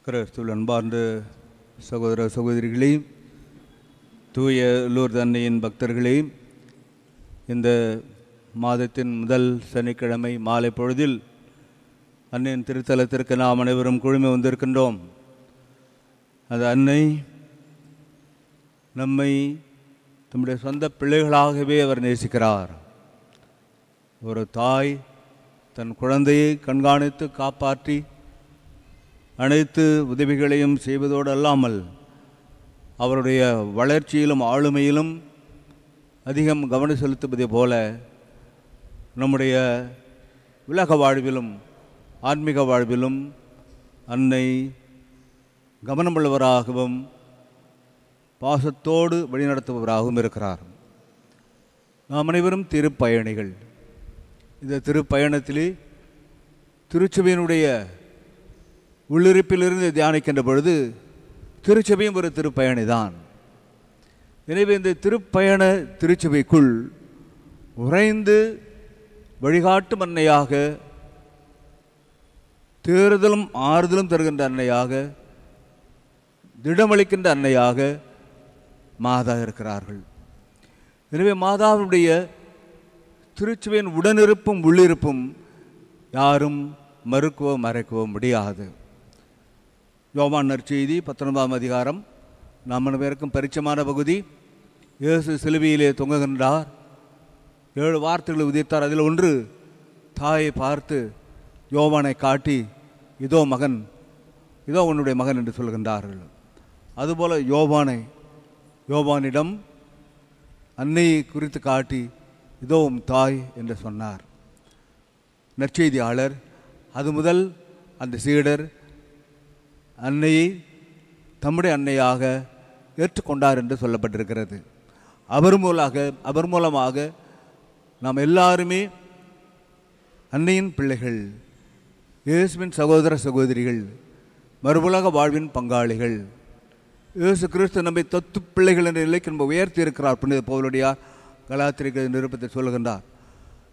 கிறிஸ்துவில் அன்பார்ந்த சகோதர சகோதரிகளே, தூய லூர்து அன்னையின் பக்தர்களே, இந்த மாதத்தின் முதல் சனிக்கிழமை மாலை பொழுதில் அன்னையின் திருத்தலத்திற்கு நாம் அனைவரும் குழுமி வந்திருக்கின்றோம். அந்த அன்னை நம்மை தம்முடைய சொந்த பிள்ளைகளாகவே அவர் நேசிக்கிறார். ஒரு தாய் தன் குழந்தையை கண்காணித்து காப்பாற்றி அனைத்து உதவிகளையும் செய்வதோடு அல்லாமல் அவருடைய வளர்ச்சியிலும் ஆளுமையிலும் அதிகம் கவனம் செலுத்துவதை போல நம்முடைய உலக வாழ்விலும் ஆன்மீக வாழ்விலும் அன்னை கவனமுள்ளவராகவும் பாசத்தோடு வழிநடத்துபவராகவும் இருக்கிறார். நாம் அனைவரும் திருப்பயணிகள். இந்த திருப்பயணத்திலே திருச்சபையினுடைய உள்ளிருப்பிலிருந்து தியானிக்கின்ற பொழுது திருச்சபையும் ஒரு திருப்பயணிதான். எனவே இந்த திருப்பயண திருச்சபைக்குள் உறைந்து வழிகாட்டும் அன்னையாக, தேறுதலும் ஆறுதலும் தருகின்ற அன்னையாக, திடமளிக்கின்ற அன்னையாக மாதா இருக்கிறார்கள். எனவே மாதாவுடைய திருச்சபையின் உடனிருப்பும் உள்ளிருப்பும் யாரும் மறுக்கவோ மறைக்கவோ முடியாது. யோவான் நற்செய்தி 19ஆம் அதிகாரம் நாம் அனைவருக்கும் பரிச்சயமான பகுதி. இயேசு சிலுவையிலே தொங்குகின்றார். 7 வார்த்தைகளை உதிர்த்தார். அதில் ஒன்று, தாயை பார்த்து யோவானை காட்டி, இதோ மகன், இதோ உன்னுடைய மகன் என்று சொல்கின்றார்கள். அதுபோல யோவானிடம் அன்னையை குறித்து காட்டி, இதோ தாய் என்று சொன்னார். நற்செய்தியாளர் அது முதல் அந்த சீடர் அன்னையை தம்முடைய அன்னையாக ஏற்றுக்கொண்டார் என்று சொல்லப்பட்டிருக்கிறது. அவர் மூலமாக நாம் எல்லாருமே அன்னையின் பிள்ளைகள், இயேசுவின் சகோதர சகோதரிகள், மறுபுலக வாழ்வின் பங்காளிகள். இயேசு கிறிஸ்து நம்மை தத்து பிள்ளைகள் என்ற நிலைக்கு நம்ம உயர்த்தி இருக்கிறார். புனித பவுலுடையார் கலாத்திரிக்க நிருபத்தை சொல்லுகின்றார்.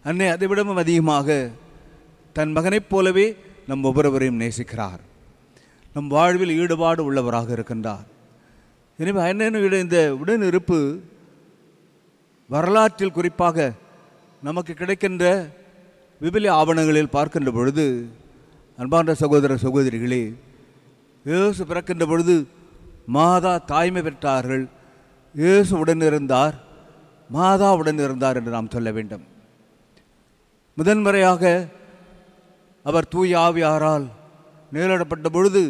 அன்னை அதைவிடவும் அதிகமாக தன் மகனைப் போலவே நம் ஒவ்வொருவரையும் நேசிக்கிறார். நம் வாழ்வில் ஈடுபாடு உள்ளவராக இருக்கின்றார். எனவே அன்னையினுடைய இந்த உடனிருப்பு வரலாற்றில் குறிப்பாக நமக்கு கிடைக்கின்ற விபிலிய ஆவணங்களில் பார்க்கின்ற பொழுது, அன்பார்ந்த சகோதர சகோதரிகளே, இயேசு பிறக்கின்ற பொழுது மாதா தாய்மை பெற்றார்கள். இயேசு உடனிருந்தார், மாதா உடனிருந்தார் என்று நாம் சொல்ல வேண்டும். முதன்முறையாக அவர் தூய ஆவியாரால் நேரிடப்பட்ட பொழுது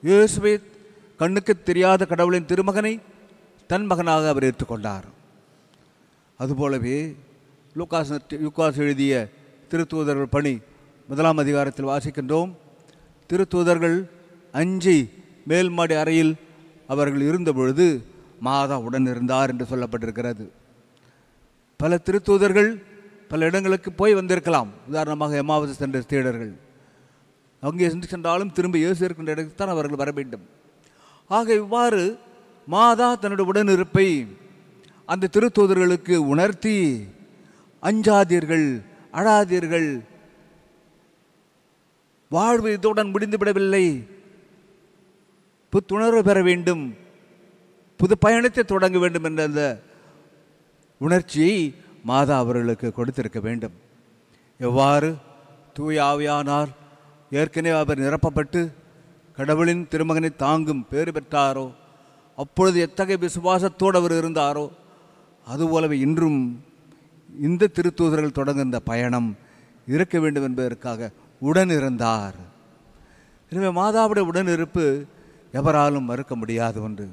இயேசுவை கண்ணுக்கு தெரியாத கடவுளின் திருமகனை தன் மகனாக அவர் ஏற்றுக்கொண்டார். அதுபோலவே லூக்காஸ் எழுதிய திருத்தூதர்கள் பணி 1ஆம் அதிகாரத்தில் வாசிக்கின்றோம். திருத்தூதர்கள் அஞ்சி மேல்மாடி அறையில் அவர்கள் இருந்த பொழுது மாதா உடன் இருந்தார் என்று சொல்லப்பட்டிருக்கிறது. பல திருத்தூதர்கள் பல இடங்களுக்கு போய் வந்திருக்கலாம். உதாரணமாக எம்மாவது சென்ற சீடர்கள் அங்கே சென்றாலும் திரும்ப இயேசு இருக்கின்ற இடத்துக்கு தான் அவர்கள் வர வேண்டும். ஆக இவ்வாறு மாதா தன்னுடைய உடனிருப்பை அந்த திருத்தூதர்களுக்கு உணர்த்தி, அஞ்சாதீர்கள், அழாதீர்கள், வாழ்வு இதுடன் முடிந்துவிடவில்லை, புத்துணர்வு பெற வேண்டும், புது பயணத்தை தொடங்க வேண்டும் என்ற அந்த உணர்ச்சியை மாதா அவர்களுக்கு கொடுத்திருக்க வேண்டும். எவ்வாறு தூய ஆவியானார் ஏற்கனவே அவர் நிரப்பப்பட்டு கடவுளின் திருமகனை தாங்கும் பேறு பெற்றாரோ, அப்பொழுது எத்தகைய விசுவாசத்தோடு அவர் இருந்தாரோ, அதுபோலவே இன்றும் இந்த திருத்தூதர்கள் தொடங்குகின்ற பயணம் இருக்க வேண்டும் என்பதற்காக உடன் இருந்தார். எனவே மாதாவுடைய உடனிருப்பு எவராலும் மறுக்க முடியாத ஒன்று.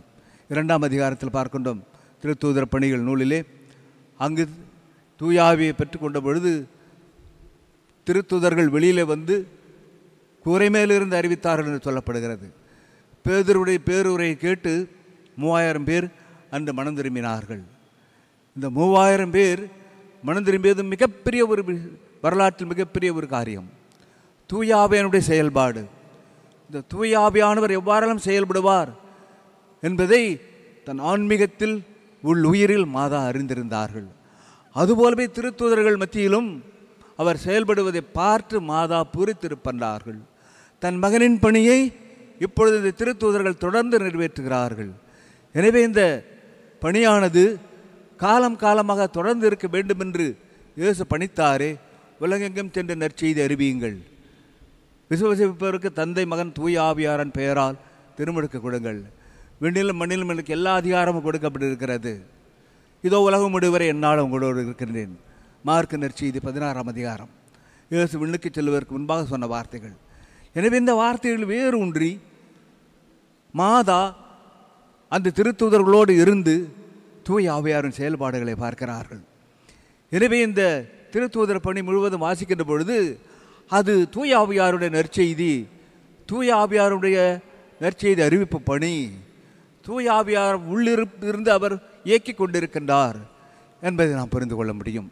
2ஆம் அதிகாரத்தில் பார்க்கின்றோம். திருத்தூதர் பணிகள் நூலிலே அங்கு தூயாவியை பெற்றுக்கொண்ட பொழுது திருத்தூதர்கள் வெளியிலே வந்து கூரை மேலிருந்து அறிவித்தார்கள் என்று சொல்லப்படுகிறது. பேதுருடைய பேருரையை கேட்டு 3000 பேர் அன்று மனம் திரும்பினார்கள். இந்த 3000 பேர் மனம் திரும்பியது மிகப்பெரிய ஒரு வரலாற்றில் மிகப்பெரிய ஒரு காரியம். தூயாவியனுடைய செயல்பாடு. இந்த தூயாவியானவர் எவ்வாறெல்லாம் செயல்படுவார் என்பதை தன் ஆன்மீகத்தில் உயிரில் மாதா அறிந்திருந்தார்கள். அதுபோலவே திருத்தூதர்கள் மத்தியிலும் அவர் செயல்படுவதை பார்த்து மாதா பூரித்திருப்பார்கள். தன் மகனின் பணியை இப்பொழுது இந்த திருத்தூதர்கள் தொடர்ந்து நிறைவேற்றுகிறார்கள். எனவே இந்த பணியானது காலம் காலமாக தொடர்ந்து இருக்க வேண்டும் என்று இயேசு பணித்தாரே. உலகெங்கும் சென்று நற்செய்தி அறிவியுங்கள். விசுவசிப்பவருக்கு தந்தை மகன் தூய ஆவியாரன் பெயரால் திருமுழுக்கு கொடுங்கள். விண்ணிலும் மண்ணிலும் எனக்கு எல்லா அதிகாரமும் கொடுக்கப்பட்டிருக்கிறது. இதோ உலகம் முடிவரை என்னால் உங்களோடு இருக்கின்றேன். மார்க்கு நற்செய்தி 16ஆம் அதிகாரம். இயேசு விண்ணுக்கு செல்வதற்கு முன்பாக சொன்ன வார்த்தைகள். எனவே இந்த வார்த்தைகள் வேறு ஒன்றி மாதா அந்த திருத்தூதர்களோடு இருந்து தூய ஆவியாரின் செயல்பாடுகளை பார்க்கிறார்கள். எனவே இந்த திருத்தூதர் பணி முழுவதும் வாசிக்கின்ற பொழுது அது தூய ஆவியாருடைய நற்செய்தி, தூய ஆவியாருடைய நற்செய்தி அறிவிப்பு பணி. தூய ஆவியார் உள்ளிருந்து அவர் இயக்கி கொண்டிருக்கின்றார் என்பதை நாம் புரிந்து கொள்ள முடியும்.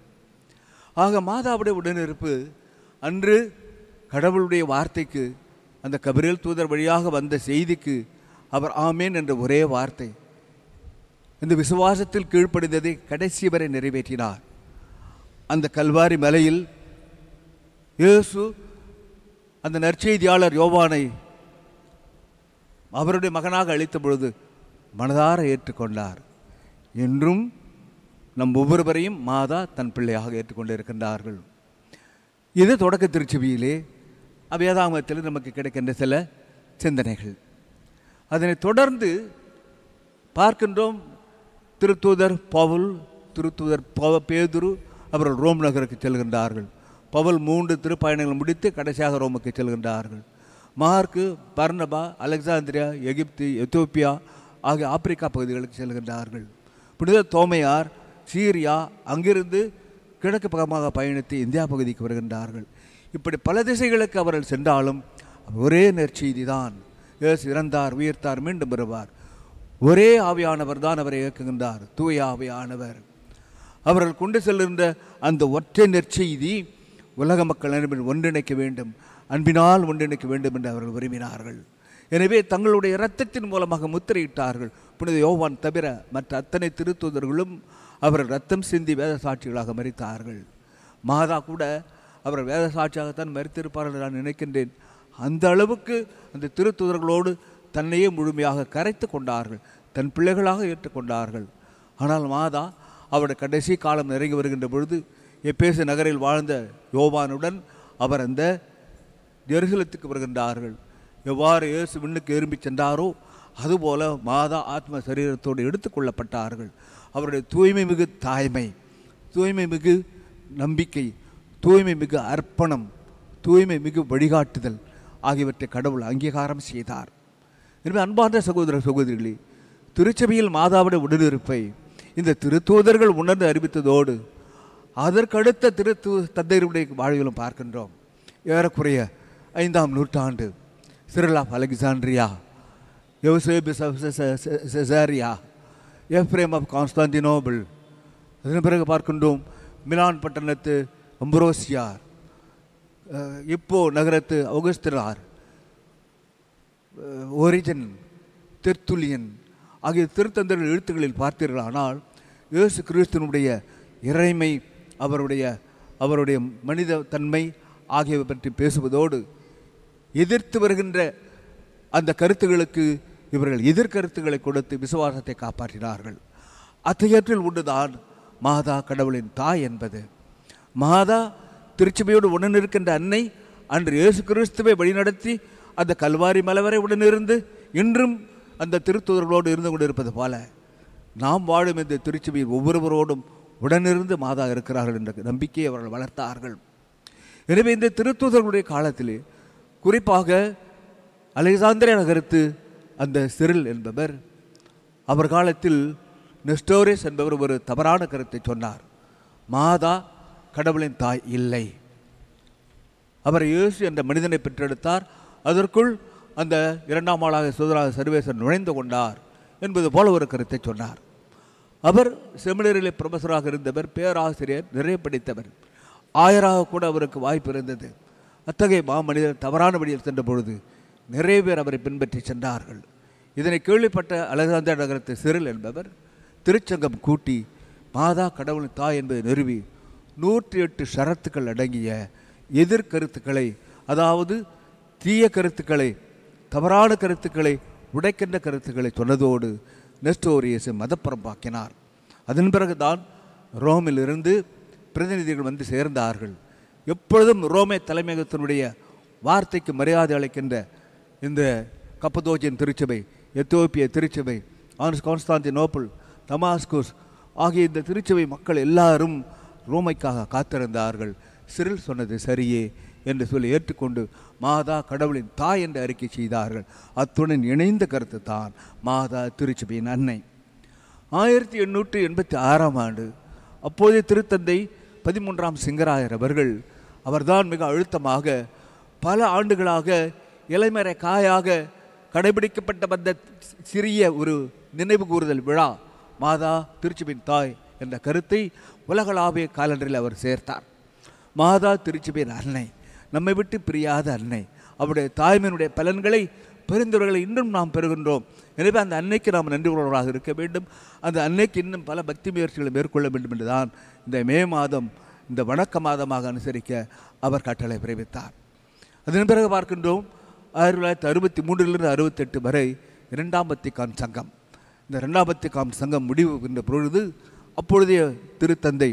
ஆக மாதாவுடைய உடனிருப்பு அன்று கடவுளுடைய வார்த்தைக்கு, அந்த கபிரியேல் தூதர் வழியாக வந்த செய்திக்கு அவர் ஆமேன் என்ற ஒரே வார்த்தை, இந்த விசுவாசத்தில் கீழ்ப்படிந்ததை கடைசி வரை நிறைவேற்றினார். அந்த கல்வாரி மலையில் இயேசு அந்த நற்செய்தியாளர் யோவானை அவருடைய மகனாக அளித்த பொழுது மனதார ஏற்றுக்கொண்டார். என்றும் நம் ஒவ்வொருவரையும் மாதா தன் பிள்ளையாக ஏற்றுக்கொண்டிருக்கின்றார்கள். இது தொடக்க திருச்செவியிலே வேதாகமத்தில் நமக்கு கிடைக்கின்ற சில சிந்தனைகள். அதனை தொடர்ந்து பார்க்கின்றோம். திருத்தூதர் பவுல், திருத்தூதர் பேதுரு அவர்கள் ரோம் நகருக்கு செல்கின்றார்கள். பவுல் 3 திருப்பயணங்கள் முடித்து கடைசியாக ரோமுக்கு செல்கின்றார்கள். மார்க்கு, பர்னபா அலெக்சாந்திரியா, எகிப்து, எத்தியோப்பியா ஆகிய ஆப்பிரிக்கா பகுதிகளுக்கு செல்கின்றார்கள். புனித தோமையார் சீரியா, அங்கிருந்து கிழக்கு பக்கமாக பயணித்து இந்தியா பகுதிக்கு வருகின்றார்கள். இப்படி பல திசைகளுக்கு அவர்கள் சென்றாலும் ஒரே நற்செய்தி தான். இயேசு இறந்தார், உயிர்த்தார், மீண்டும் வருவார். ஒரே ஆவியானவர் தான் அவரை இயக்குகின்றார், தூய ஆவியானவர். அவர்கள் கொண்டு செல்கின்ற அந்த ஒற்றை நற்செய்தி உலக மக்கள் அனைவரும் ஒன்றிணைக்க வேண்டும், அன்பினால் ஒன்றிணைக்க வேண்டும் என்று அவர்கள் விரும்பினார்கள். எனவே தங்களுடைய இரத்தத்தின் மூலமாக முத்திரையிட்டார்கள். புனித யோவான் தவிர மற்ற அத்தனை திருத்தூதர்களும் அவர்கள் இரத்தம் சிந்தி வேத சாட்சிகளாக மரித்தார்கள். மாதா கூட அவர்கள் வேத சாட்சியாகத்தான் மரித்திருப்பார்கள் நான் நினைக்கின்றேன். அந்த அளவுக்கு அந்த திருத்தூதர்களோடு தன்னையே முழுமையாக கரைத்து கொண்டார்கள், தன் பிள்ளைகளாக ஏற்றுக்கொண்டார்கள். ஆனால் மாதா அவருடைய கடைசி காலம் நெருங்கி வருகின்ற பொழுது எபேசு நகரில் வாழ்ந்த யோவானுடன் அவர் அந்த ஜெருசலத்துக்கு வருகின்றார்கள். எவ்வாறு இயேசு விண்ணுக்கு எழும்பி சென்றாரோ அதுபோல மாதா ஆத்ம சரீரத்தோடு எடுத்துக்கொள்ளப்பட்டார்கள். அவருடைய தூய்மை மிகு தாய்மை, தூய்மை மிகு நம்பிக்கை, தூய்மை மிகு அர்ப்பணம், தூய்மை மிகு வழிகாட்டுதல் ஆகியவற்றை கடவுள் அங்கீகாரம் செய்தார். எனவே அன்பார்ந்த சகோதர சகோதரிகளே, திருச்சபையில் மாதாவுடைய உடனிருப்பை இந்த திருத்தூதர்கள் உணர்ந்து அறிவித்ததோடு அதற்கடுத்த தந்தையருடைய வாழ்விலும் பார்க்கின்றோம். ஏறக்குறைய 5ஆம் நூற்றாண்டு சிரில் ஆஃப் அலெக்சாண்ட்ரியா, யோசேப்பு செசாரியா, எஃப்ரேம் ஆஃப் கான்ஸ்டாந்தினோபிள், அதன் பிறகு பார்க்கின்றோம் மிலான் பட்டணத்து அம்புரோசியார், இப்போ நகரத்து அவுகஸ்தினார், ஓரிஜன், தெர்த்துலியன் ஆகிய திருத்தந்தர்கள் எழுத்துக்களில் பார்த்தீர்களானால் இயேசு கிறிஸ்துவனுடைய இறைமை, அவருடைய மனித தன்மை ஆகியவை பற்றி பேசுவதோடு எதிர்த்து வருகின்ற அந்த கருத்துகளுக்கு இவர்கள் எதிர்கருத்துக்களை கொடுத்து விசுவாசத்தை காப்பாற்றினார்கள். அத்தகையற்றில் உண்டுதான் மாதா கடவுளின் தாய் என்பது. மாதா திருச்சபையோடு உடனிருக்கின்ற அன்னை அன்று இயேசு கிறிஸ்துவை வழிநடத்தி அந்த கல்வாரி மலைவரை உடனிருந்து இன்றும் அந்த திருத்தூதர்களோடு இருந்து கொண்டிருப்பது போல நாம் வாழும் இந்த திருச்சபையில் ஒவ்வொருவரோடும் உடனிருந்து மாதா இருக்கிறார்கள் என்ற நம்பிக்கையை அவர்கள் வளர்த்தார்கள். எனவே இந்த திருத்தூதர்களுடைய காலத்திலே குறிப்பாக அலெக்சாந்திரியா நகரத்து அந்த சிரில் என்பவர், அவர் காலத்தில் நெஸ்டோரிஸ் என்பவர் ஒரு தவறான கருத்தை சொன்னார். மாதா கடவுளின் தாய் இல்லை, அவர் இயேசு என்ற மனிதனை பெற்றெடுத்தார், அதற்குள் அந்த 2ஆம் ஆளாக சுதராக சர்வேசன் நுழைந்து கொண்டார் என்பது போல ஒரு கருத்தை சொன்னார். அவர் செமினரிலே ப்ரொஃபஸராக இருந்தவர், பேராசிரியர், நிறைய படித்தவர், ஆயராக கூட அவருக்கு வாய்ப்பு இருந்தது. அத்தகைய மனிதர் தவறான வழியில் சென்ற பொழுது நிறைய பேர் அவரை பின்பற்றி சென்றார்கள். இதனை கேள்விப்பட்ட அலெக்சாந்திரியா நகரத்து சிரில் என்பவர் திருச்சங்கம் கூட்டி மாதா கடவுளின் தாய் என்பதை நிறுவி 108 ஷரத்துக்கள் அடங்கிய எதிர்கருத்துக்களை, அதாவது தீய கருத்துக்களை தவறான கருத்துக்களை உடைக்கின்ற கருத்துக்களை சொன்னதோடு நெஸ்டோரியஸை மதப்பரப்பாக்கினார். அதன் பிறகுதான் ரோமிலிருந்து பிரதிநிதிகள் வந்து சேர்ந்தார்கள். எப்பொழுதும் ரோமே தலைமையகத்தினுடைய வார்த்தைக்கு மரியாதை அளிக்கின்ற இந்த கப்பதோச்சியன் திருச்சபை, எத்தியோப்பிய திருச்சபை, கான்ஸ்டாந்தினோப்பிள், தமாஸ்கஸ் ஆகிய இந்த திருச்சபை மக்கள் எல்லாரும் ரோமைக்காக காத்திருந்தார்கள். சிரில் சொன்னது சரியே என்று சொல்லி ஏற்றுக்கொண்டு மாதா கடவுளின் தாய் என்று அறிக்கை செய்தார்கள். அத்துடன் இணைந்த கருத்து தான் மாதா திருச்சபையின் அன்னை. 1886ஆம் ஆண்டு அப்போதைய திருத்தந்தை 13ஆம் சிங்கராயர் அவர்தான் மிக அழுத்தமாக பல ஆண்டுகளாக இலைமறை காயாக கடைபிடிக்கப்பட்ட வந்த சிறிய ஒரு நினைவு கூறுதல் விழா மாதா திருச்சபையின் தாய் என்ற கருத்தை உலகளாவிய காலண்டரில் அவர் சேர்த்தார். மாதா திருச்சபையின் அன்னை, நம்மை விட்டு பிரியாத அன்னை, அவருடைய தாய்மையினுடைய பலன்களை பெருந்தவர்களை இன்னும் நாம் பெறுகின்றோம். எனவே அந்த அன்னைக்கு நாம் நன்றி உள்ளவராக இருக்க வேண்டும். அந்த அன்னைக்கு இன்னும் பல பக்தி முயற்சிகளை மேற்கொள்ள வேண்டும் என்றுதான் இந்த மே மாதம் இந்த வணக்க மாதமாக அனுசரிக்க அவர் கட்டளை பிறப்பித்தார். அதன் பிறகு பார்க்கின்றோம் 1963 68 வரை இரண்டாம் வத்திக்கான் சங்கம். இந்த இரண்டாம் வத்திக்கான் சங்கம் முடிவுகின்ற பொழுது அப்பொழுதைய திருத்தந்தை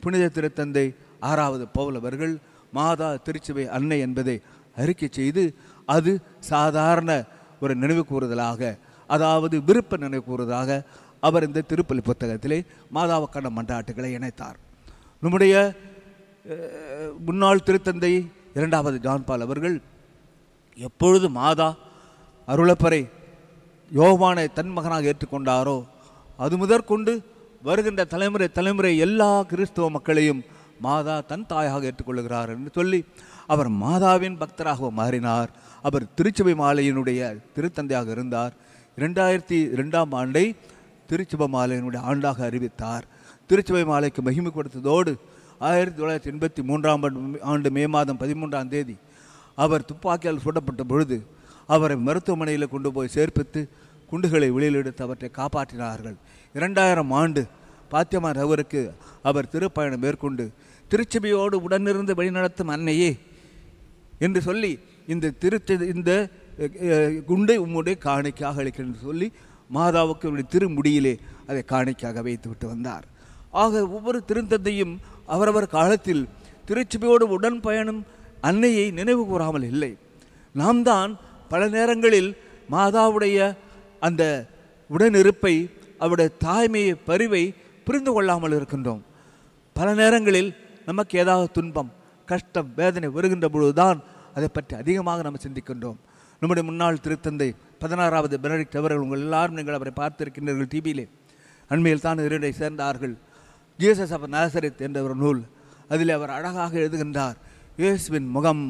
புனித திருத்தந்தை 6வது பவுல் அவர்கள் மாதா திருச்சபை அன்னை என்பதை அறிக்கை செய்து அது சாதாரண ஒரு நினைவு கூறுதலாக, அதாவது விருப்ப நினைவு கூறுதலாக அவர் இந்த திருப்பலி புத்தகத்திலே மாதாவுக்கான மன்றாட்டுகளை இணைத்தார். நம்முடைய முன்னாள் திருத்தந்தை 2வது ஜான் பால் அவர்கள் எப்பொழுது மாதா அருளப்பரை யோவானை தன் மகனாக ஏற்றுக்கொண்டாரோ அது முதற்கொண்டு வருகின்ற தலைமுறை எல்லா கிறிஸ்தவ மக்களையும் மாதா தன் தாயாக ஏற்றுக்கொள்கிறார் என்று சொல்லி அவர் மாதாவின் பக்தராக மாறினார். அவர் திருச்சபை மாலையினுடைய திருத்தந்தையாக இருந்தார். 2002ஆம் ஆண்டை திருச்சபை மாலையினுடைய ஆண்டாக அறிவித்தார். திருச்சபை மாலைக்கு மகிமை கொடுத்ததோடு 1983ஆம் ஆண்டு மே மாதம் 13ஆம் தேதி அவர் துப்பாக்கியால் சுடப்பட்ட பொழுது அவரை மருத்துவமனையில் கொண்டு போய் சேர்ப்பித்து குண்டுகளை வெளியில் எடுத்து அவற்றை காப்பாற்றினார்கள். 2000 ஆண்டு பாத்தியமார் அவருக்கு அவர் திருப்பயணம் மேற்கொண்டு திருச்சபையோடு உடனிருந்து வழிநடத்தும் அன்னையே என்று சொல்லி இந்த குண்டை உம்முடைய காணிக்காக அளிக்கிறேன் சொல்லி மாதாவுக்கு அவருடைய திருமுடியிலே அதை காணிக்காக வைத்து விட்டு வந்தார். ஆக ஒவ்வொரு திருத்தந்தையும் அவரவர் காலத்தில் திருச்சபையோடு உடன் பயணம் அன்னையை நினைவு கூறாமல் இல்லை. நாம் தான் பல நேரங்களில் மாதாவுடைய அந்த உடனிருப்பை, அவருடைய தாய்மையை, பரிவை புரிந்து கொள்ளாமல் இருக்கின்றோம். பல நேரங்களில் நமக்கு ஏதாவது துன்பம், கஷ்டம், வேதனை வருகின்ற பொழுதுதான் அதை பற்றி அதிகமாக நாம் சிந்திக்கின்றோம். நம்முடைய முன்னாள் திருத்தந்தை 16வது பெனடிக்ட் அவர்கள், உங்கள் எல்லாரும் நீங்கள் அவரை பார்த்திருக்கின்றீர்கள் டிவியிலே. அண்மையில் தான் 2 சேர்ந்தார்கள். ஜீசஸ் ஆஃப் நாசரேத் என்ற ஒரு நூல், அதில் அவர் அழகாக எழுதுகின்றார், இயேசுவின் முகம்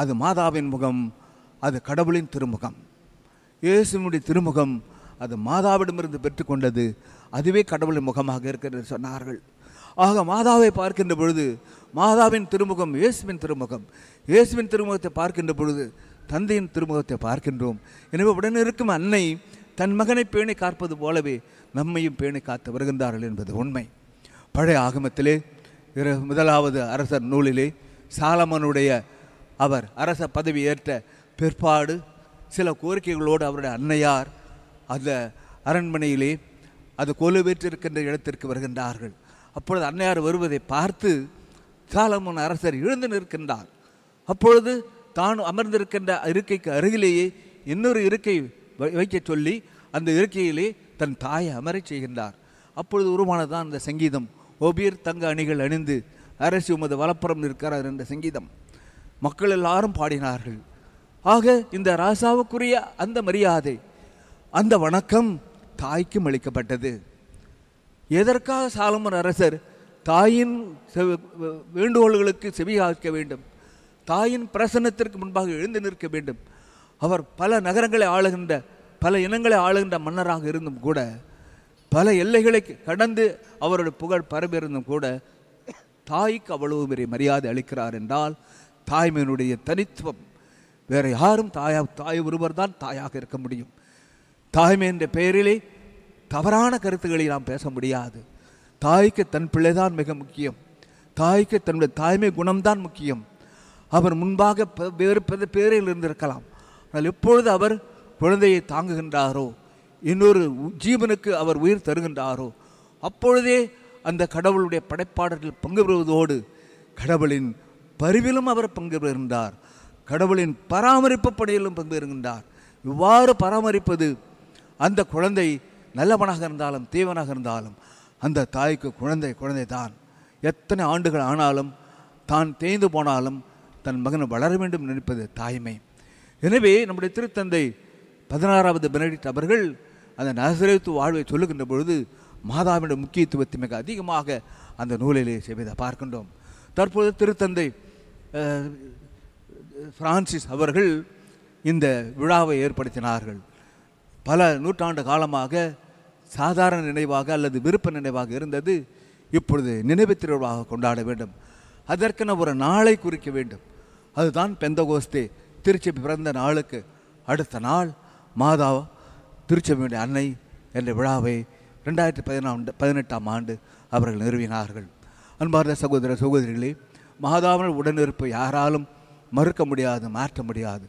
அது மாதாவின் முகம், அது கடவுளின் திருமுகம். இயேசுவினுடைய திருமுகம் அது மாதாவிடமிருந்து பெற்றுக்கொண்டது, அதுவே கடவுளின் முகமாக இருக்கிறது சொன்னார்கள். ஆக மாதாவை பார்க்கின்ற பொழுது மாதாவின் திருமுகம் இயேசுவின் திருமுகம், இயேசுவின் திருமுகத்தை பார்க்கின்ற பொழுது தந்தையின் திருமுகத்தை பார்க்கின்றோம். எனவே உடன் இருக்கும் அன்னை தன் மகனை பேணி காப்பது போலவே நம்மையும் பேணி காத்து வருகின்றார்கள் என்பது உண்மை. பழைய ஆகமத்திலே 1வது அரசர் நூலிலே சாலமனுடைய அவர் அரச பதவி ஏற்ற பிற்பாடு சில கோரிக்கைகளோடு அவருடைய அன்னையார் அந்த அரண்மனையிலே அது கொலுவேற்றிருக்கின்ற இடத்திற்கு வருகின்றார்கள். அப்பொழுது அன்னையார் வருவதை பார்த்து சாலமன் அரசர் எழுந்து நிற்கின்றார். அப்பொழுது தான் அமர்ந்திருக்கின்ற இருக்கைக்கு அருகிலேயே இன்னொரு இருக்கை வைக்க சொல்லி அந்த இருக்கையிலே தன் தாயை அமரச் செய்கின்றார். அப்பொழுது உருவானதான் அந்த சங்கீதம், ஓபீர் தங்க அணிகள் அணிந்து அரசி உமது வலப்புறம் நிற்கிறார் என்ற சங்கீதம். மக்கள் எல்லாரும் பாடினார்கள். ஆக இந்த ராசாவுக்குரிய அந்த மரியாதை, அந்த வணக்கம் தாய்க்கும் அளிக்கப்பட்டது. எதற்காக சாலமன் அரசர் தாயின் வேண்டுகோள்களுக்கு செவியாக்க வேண்டும், தாயின் பிரசன்னத்திற்கு முன்பாக எழுந்து நிற்க வேண்டும். அவர் பல நகரங்களை ஆளுகின்ற, பல இனங்களை ஆளுகின்ற மன்னராக இருந்தும் கூட, பல எல்லைகளை கடந்து அவருடைய புகழ் பரப்பியிருந்தும் கூட தாய்க்கு அவ்வளவு பெரிய மரியாதை அளிக்கிறார் என்றால் தாய்மையினுடைய தனித்துவம். வேறு யாரும் தாய் ஒருவர் தான் தாயாக இருக்க முடியும். தாய்மை என்ற பெயரிலே தவறான கருத்துக்களை நாம் பேச முடியாது. தாய்க்கு தன் பிள்ளைதான் மிக முக்கியம். தாய்க்கு தன்னுடைய தாய்மை குணம்தான் முக்கியம். அவர் முன்பாக வேறு பேரில் இருந்திருக்கலாம், ஆனால் எப்பொழுது அவர் குழந்தையை தாங்குகின்றாரோ, இன்னொரு ஜீவனுக்கு அவர் உயிர் தருகின்றாரோ, அப்பொழுதே அந்த கடவுளுடைய படைப்பாடலில் பங்கு பெறுவதோடு கடவுளின் பரிவிலும் அவர் பங்கு பெறுகின்றார், கடவுளின் பராமரிப்பு பணியிலும் பங்கு பெறுகின்றார். இவ்வாறு பராமரிப்பது அந்த குழந்தை நல்லவனாக இருந்தாலும் தீவனாக இருந்தாலும் அந்த தாய்க்கு குழந்தை தான். எத்தனை ஆண்டுகள் ஆனாலும் தான் தேய்ந்து போனாலும் தன் மகன் வளர வேண்டும் நினைப்பது தாய்மை. எனவே நம்முடைய திருத்தந்தை 16வது பெனடிக்ட் அவர்கள் அந்த நசரேத்து வாழ்வை சொல்லுகின்ற பொழுது மாதாவினுடைய முக்கியத்துவத்தை மிக அதிகமாக அந்த நூலிலே செய்வதை பார்க்கின்றோம். தற்போது திருத்தந்தை பிரான்சிஸ் அவர்கள் இந்த விழாவை ஏற்படுத்தினார்கள். பல நூற்றாண்டு காலமாக சாதாரண நினைவாக அல்லது விருப்ப நினைவாக இருந்தது. இப்பொழுது நினைவு திருவிழாவாக கொண்டாட வேண்டும். அதற்கென ஒரு நாளை குறிக்க வேண்டும். அதுதான் பெந்தகோஸ்தே, திருச்சபை பிறந்த நாளுக்கு அடுத்த நாள் மாதா திருச்சபையுடைய அன்னை என்ற விழாவை 2018ஆம் ஆண்டு அவர்கள் நிறுவினார்கள். அன்பார்ந்த சகோதர சகோதரிகளே, மாதாவின் உடனிருப்பு யாராலும் மறுக்க முடியாது, மாற்ற முடியாது.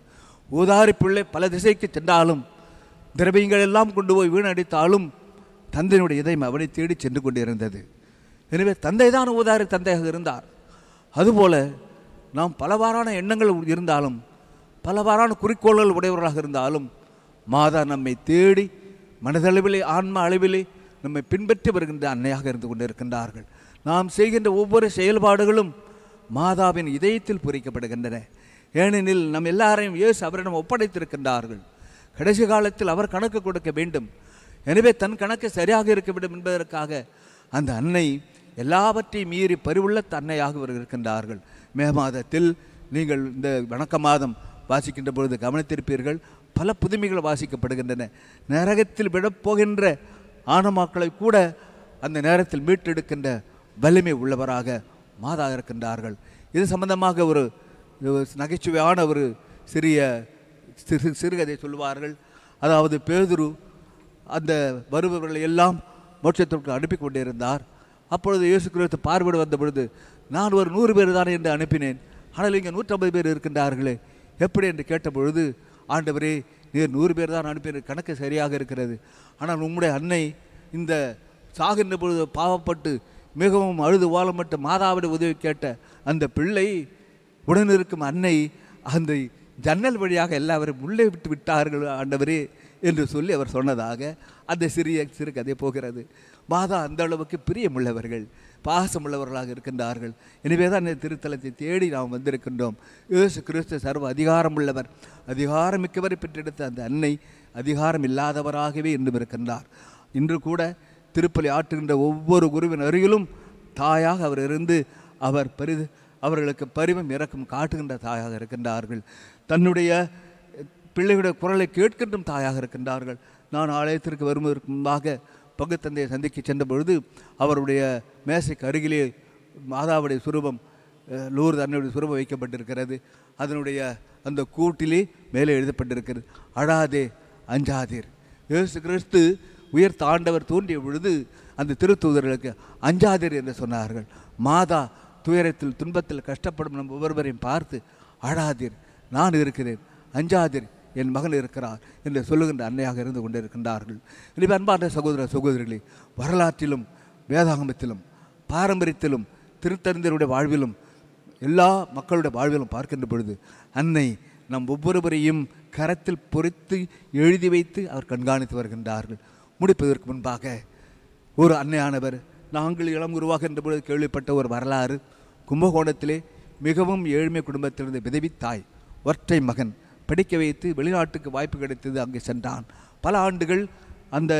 ஊதாரி பிள்ளை பல திசைக்கு சென்றாலும் திரவியங்கள் எல்லாம் கொண்டு போய் வீணடித்தாலும் தந்தையினுடைய இதயம் அவனை தேடி சென்று கொண்டிருந்தது. எனவே தந்தை தான் ஊதாரி தந்தையாக இருந்தார். அதுபோல நாம் பலவாறான எண்ணங்கள் இருந்தாலும் பலவாறான குறிக்கோள்கள் உடையவர்களாக இருந்தாலும் மாதா நம்மை தேடி மனதளவிலே ஆன்ம அளவிலே நம்மை பின்பற்றி வருகின்ற அன்னையாக இருந்து கொண்டிருக்கின்றார்கள். நாம் செய்கின்ற ஒவ்வொரு செயல்பாடுகளும் மாதாவின் இதயத்தில் பொறிக்கப்படுகின்றன. ஏனெனில் நம் எல்லாரையும் இயேசு அவரிடம் ஒப்படைத்திருக்கின்றார்கள். கடைசி காலத்தில் அவர் கணக்கு கொடுக்க வேண்டும். எனவே தன் கணக்கு சரியாக இருக்க வேண்டும் என்பதற்காக அந்த அன்னை எல்லாவற்றையும் மீறி பரிவுள்ள அன்னையாக இருக்கின்றார்கள். மே மாதத்தில் நீங்கள் இந்த வணக்க மாதம் வாசிக்கின்ற பொழுது கவனித்திருப்பீர்கள், பல புதுமைகள் வாசிக்கப்படுகின்றன. நரகத்தில் விடப்போகின்ற ஆணமாக்களை கூட அந்த நேரத்தில் மீட்டெடுக்கின்ற வலிமை உள்ளவராக மாதா இருக்கின்றார்கள். இது சம்பந்தமாக ஒரு நகைச்சுவையான ஒரு சிறுகதை சொல்லுவார்கள். அதாவது பேதுரு அந்த வருபவர்களை எல்லாம் மோட்சத்திற்கு அனுப்பி கொண்டிருந்தார். அப்பொழுது இயேசு கிறிஸ்து பார்வையிட வந்த பொழுது, நான் ஒரு 100 பேர் தானே என்று அனுப்பினேன், ஆனால் இங்கே 150 பேர் இருக்கின்றார்களே, எப்படி என்று கேட்டபொழுது, ஆண்டவரே நீர் 100 பேர் தான் அனுப்பின, கணக்கு சரியாக இருக்கிறது. ஆனால் உம்முடைய அன்னை இந்த சாகின்ற பொழுது பாவப்பட்டு மிகவும் அழுது ஓலமிட்டு மாதாவிட உதவி கேட்ட அந்த பிள்ளை உடனிருக்கும் அன்னை அந்த ஜன்னல் வழியாக எல்லாவரும் உள்ளே விட்டு விட்டார்கள் ஆண்டவரே என்று சொல்லி அவர் சொன்னதாக அந்த சிறு கதை போகிறது. மாதா அந்த அளவுக்கு பிரியமுள்ளவர்கள், பாசமுள்ளவர்களாக இருக்கின்றார்கள். எனவே தான் இந்த திருத்தலத்தை தேடி நாம் வந்திருக்கின்றோம். இயேசு கிறிஸ்து சர்வ அதிகாரம் உள்ளவர், அதிகாரமிக்கவரை பெற்றெடுத்த அந்த அன்னை அதிகாரம் இல்லாதவராகவே இன்னும் இருக்கின்றார். இன்று கூட திருப்பலி ஆற்றுகின்ற ஒவ்வொரு குருவின் அருகிலும் தாயாக அவர் இருந்து அவர்களுக்கு பரிவும் இறக்கம் காட்டுகின்ற தாயாக இருக்கின்றார்கள். தன்னுடைய பிள்ளைகளுடைய குரலை கேட்கின்றும் தாயாக இருக்கின்றார்கள். நான் ஆலயத்திற்கு வருவதற்கு முன்பாக பங்குத்தந்தையை சந்திக்க சென்ற பொழுது அவருடைய மேசைக்கு அருகிலே மாதாவுடைய சுரூபம், லூர்து அன்னையுடைய சுரூபம் வைக்கப்பட்டிருக்கிறது. அதனுடைய அந்த கூட்டிலே மேலே எழுதப்பட்டிருக்கிறது, அழாதே அஞ்சாதீர். இயேசு கிறிஸ்து உயர் தாண்டவர் தோன்றிய பொழுது அந்த திருத்தூதர்களுக்கு அஞ்சாதீர் என்று சொன்னார்கள். மாதா துயரத்தில் துன்பத்தில் கஷ்டப்படும் நம் ஒவ்வொருவரையும் பார்த்து, அழாதீர், நான் இருக்கிறேன், அஞ்சாதீர், என் மகன் இருக்கிறார் என்று சொல்லுகின்ற அன்னையாக இருந்து கொண்டிருக்கின்றார்கள். எனவே அன்பார்ந்த சகோதர சகோதரிகளே, வரலாற்றிலும் வேதாகமத்திலும் பாரம்பரியத்திலும் திருத்தந்தையருடைய வாழ்விலும் எல்லா மக்களுடைய வாழ்விலும் பார்க்கின்ற பொழுது அன்னை நம் ஒவ்வொருவரையும் கரத்தில் பொறித்து எழுதி வைத்து அவர் கண்காணித்து வருகின்றார்கள். முடிப்பதற்கு முன்பாக ஒரு அன்னையானவர், நாங்கள் இளம் உருவாகின்ற பொழுது கேள்விப்பட்ட ஒரு வரலாறு, கும்பகோணத்திலே மிகவும் ஏழ்மை குடும்பத்திலிருந்த விதவி தாய், ஒற்றை மகன், படிக்க வைத்து வெளிநாட்டுக்கு வாய்ப்பு கிடைத்தது. அங்கே சென்றான். பல ஆண்டுகள் அந்த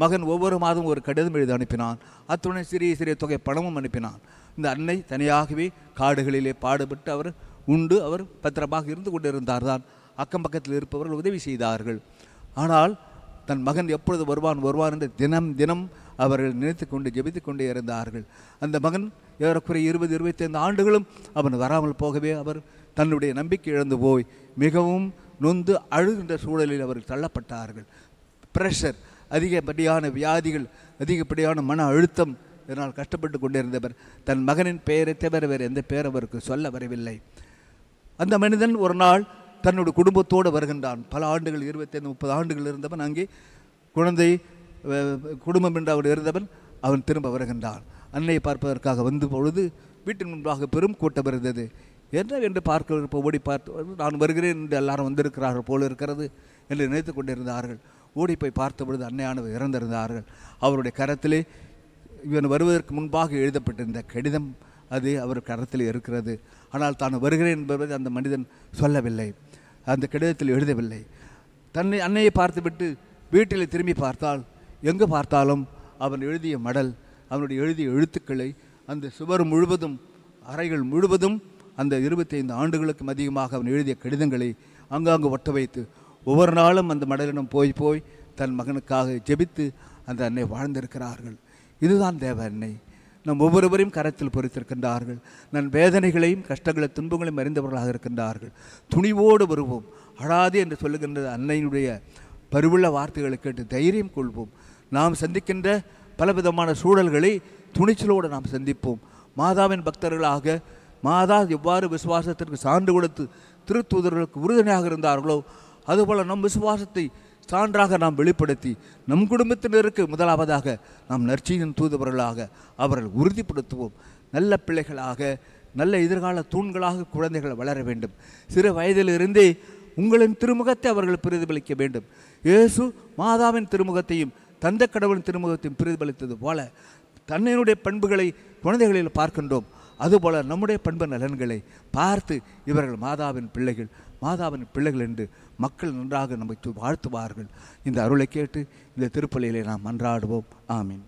மகன் ஒவ்வொரு மாதம் ஒரு கடிதம் எழுதி அனுப்பினான். அத்துடன் சிறிய சிறிய தொகை பணமும் அனுப்பினான். இந்த அன்னை தனியாகவே காடுகளிலே பாடுபட்டு அவர் பத்திரமாக இருந்து கொண்டிருந்தார் தான். அக்கம் பக்கத்தில் இருப்பவர்கள் உதவி செய்தார்கள். ஆனால் தன் மகன் எப்பொழுது வருவான் என்று தினம் அவர்கள் நினைத்து கொண்டு ஜெபித்து கொண்டே இருந்தார்கள். அந்த மகன் ஏறக்குறைய 20-25 ஆண்டுகளும் அவன் வராமல் போகவே அவர் தன்னுடைய நம்பிக்கை இழந்து போய் மிகவும் நொந்து அழுகின்ற சூழலில் அவர்கள் தள்ளப்பட்டார்கள். பிரஷர், அதிகப்படியான வியாதிகள், அதிகப்படியான மன அழுத்தம், இதனால் கஷ்டப்பட்டு கொண்டிருந்தவர் தன் மகனின் பெயரை தவிர வேறு எந்த பெயர் அவருக்கு சொல்ல வரவில்லை. அந்த மனிதன் ஒரு நாள் தன்னுடைய குடும்பத்தோடு வருகின்றான். பல ஆண்டுகள் 25 30 ஆண்டுகள் இருந்தவன் அங்கே குழந்தை குடும்பம் என்று அவன் இருந்தவன் அவன் திரும்ப வருகின்றான். அன்னையை பார்ப்பதற்காக வந்த பொழுது வீட்டின் முன்பாக பெரும் கூட்டம் இருந்தது. என்ன என்று பார்க்க ஓடி பார்த்து நான் வருகிறேன் என்று எல்லாரும் வந்திருக்கிறார்கள் போல இருக்கிறது என்று நினைத்து கொண்டிருந்தார்கள். ஓடி போய் பார்த்த பொழுது அன்னையானவர் இறந்திருந்தார்கள். அவருடைய கரத்திலே இவன் வருவதற்கு முன்பாக எழுதப்பட்டிருந்த கடிதம் அது அவர் கரத்தில் இருக்கிறது. ஆனால் தான் வருகிறேன் என்பதை அந்த மனிதன் சொல்லவில்லை, அந்த கடிதத்தில் எழுதவில்லை. தன்னை அன்னையை பார்த்துவிட்டு வீட்டில் திரும்பி பார்த்தால் எங்கு பார்த்தாலும் அவன் எழுதிய மடல், அவனுடைய எழுதிய எழுத்துக்களை அந்த சுவர் முழுவதும் அறைகள் முழுவதும் அந்த 25 ஆண்டுகளுக்கும் அதிகமாக அவன் எழுதிய கடிதங்களை அங்காங்கு ஒட்ட வைத்து ஒவ்வொரு நாளும் அந்த மடலிடம் போய் போய் தன் மகனுக்காக ஜெபித்து அந்த அன்னை வாழ்ந்திருக்கிறார்கள். இதுதான் தேவ அன்னை. நம் ஒவ்வொருவரையும் கரத்தில் பொறித்திருக்கின்றார்கள். நம் வேதனைகளையும் கஷ்டங்களை துன்பங்களையும் அறிந்தவர்களாக இருக்கின்றார்கள். துணிவோடு வருவோம், அழாது என்று சொல்லுகின்ற அன்னையினுடைய பருவுள்ள வார்த்தைகளை கேட்டு தைரியம் கொள்வோம். நாம் சந்திக்கின்ற பலவிதமான சூழல்களை துணிச்சலோடு நாம் சந்திப்போம். மாதாவின் பக்தர்களாக மாதா எவ்வாறு விசுவாசத்திற்கு சான்று கொடுத்து திருத்தூதர்களுக்கு உறுதுணையாக இருந்தார்களோ அதுபோல் நம் விசுவாசத்தை சான்றாக நாம் வெளிப்படுத்தி நம் குடும்பத்தினருக்கு முதலாவதாக நாம் நற்செய்தியின் தூதுவர்களாக அவர்கள் உறுதிப்படுத்துவோம். நல்ல பிள்ளைகளாக, நல்ல எதிர்கால தூண்களாக குழந்தைகள் வளர வேண்டும். சிறு வயதிலிருந்தே உங்களின் திருமுகத்தை அவர்கள் பிரதிபலிக்க வேண்டும். இயேசு மாதாவின் திருமுகத்தையும் தந்தை கடவுளின் திருமுகத்தையும் பிரதிபலித்தது போல தன்னையினுடைய பண்புகளை குழந்தைகளில் பார்க்கின்றோம். அதுபோல் நம்முடைய பண்பு நலன்களை பார்த்து இவர்கள் மாதாவின் பிள்ளைகள் என்று மக்கள் நன்றாக நம்மை வாழ்த்துவார்கள். இந்த அருளை கேட்டு இந்த திருப்பலியிலே நாம் மன்றாடுவோம். ஆமீன்.